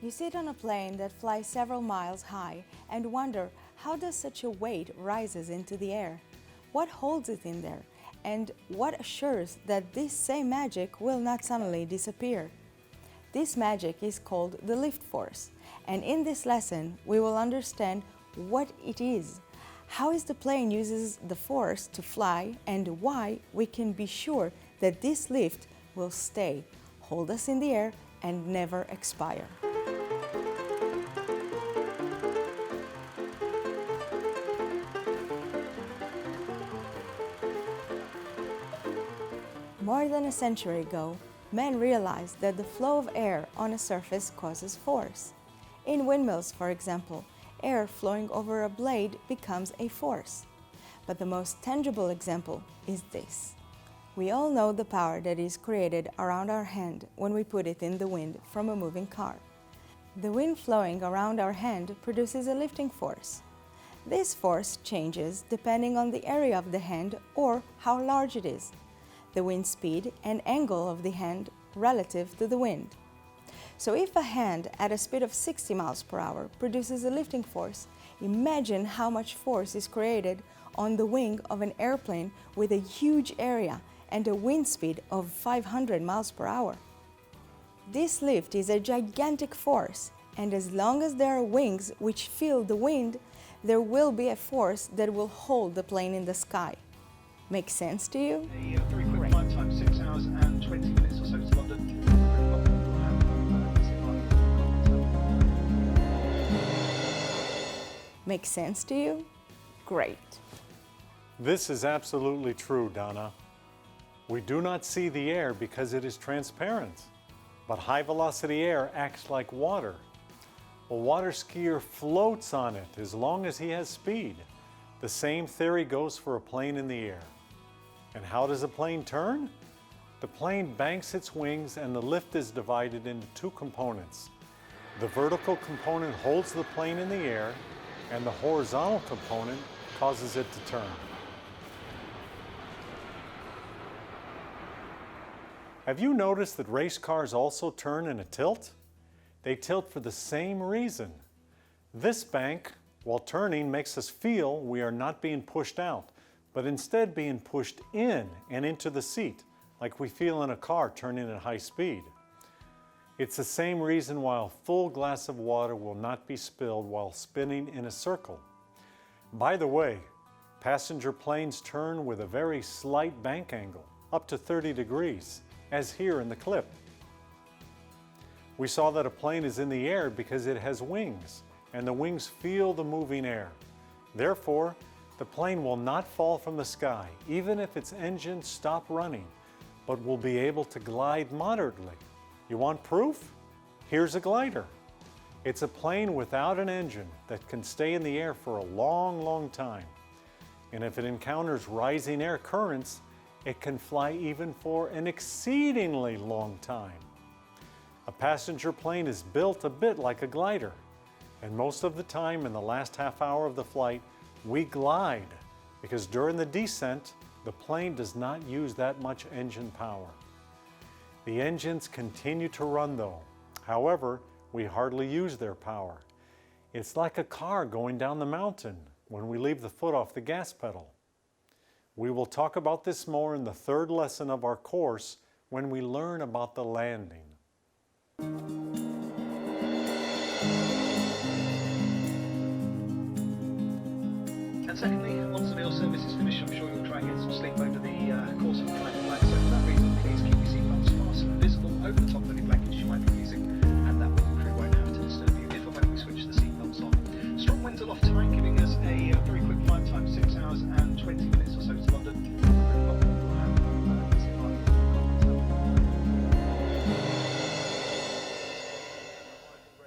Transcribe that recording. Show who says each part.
Speaker 1: You sit on a plane that flies several miles high and wonder how does such a weight rises into the air? What holds it in there? And what assures that this same magic will not suddenly disappear? This magic is called the lift force, and in this lesson we will understand what it is, how the plane uses the force to fly, and why we can be sure that this lift will stay, hold us in the air, and never expire. More than a century ago, men realized that the flow of air on a surface causes force. In windmills, for example, air flowing over a blade becomes a force. But the most tangible example is this. We all know the power that is created around our hand when we put it in the wind from a moving car. The wind flowing around our hand produces a lifting force. This force changes depending on the area of the hand or how large it is, the wind speed and angle of the hand relative to the wind. So if a hand at a speed of 60 miles per hour produces a lifting force, imagine how much force is created on the wing of an airplane with a huge area and a wind speed of 500 miles per hour. This lift is a gigantic force, and as long as there are wings which feel the wind, there will be a force that will hold the plane in the sky. Make sense to you?
Speaker 2: A very quick flight time, 6 hours and 20 minutes or so to London.
Speaker 1: Make sense to you? Great.
Speaker 3: This is absolutely true, Donna. We do not see the air because it is transparent, but high-velocity air acts like water. A water skier floats on it as long as he has speed. The same theory goes for a plane in the air. And how does a plane turn? The plane banks its wings and the lift is divided into two components. The vertical component holds the plane in the air, and the horizontal component causes it to turn. Have you noticed that race cars also turn in a tilt? They tilt for the same reason. This bank, while turning, makes us feel we are not being pushed out, but instead being pushed in and into the seat, like we feel in a car turning at high speed. It's the same reason why a full glass of water will not be spilled while spinning in a circle. By the way, passenger planes turn with a very slight bank angle, up to 30 degrees, as here in the clip. We saw that a plane is in the air because it has wings, and the wings feel the moving air. Therefore, the plane will not fall from the sky, even if its engines stop running, but will be able to glide moderately. You want proof? Here's a glider. It's a plane without an engine that can stay in the air for a long, long time. And if it encounters rising air currents, it can fly even for an exceedingly long time. A passenger plane is built a bit like a glider, and most of the time in the last half hour of the flight, we glide because during the descent, the plane does not use that much engine power. The engines continue to run though. However, we hardly use their power. It's like a car going down the mountain when we leave the foot off the gas pedal. We will talk about this more in the third lesson of our course when we learn about the landing.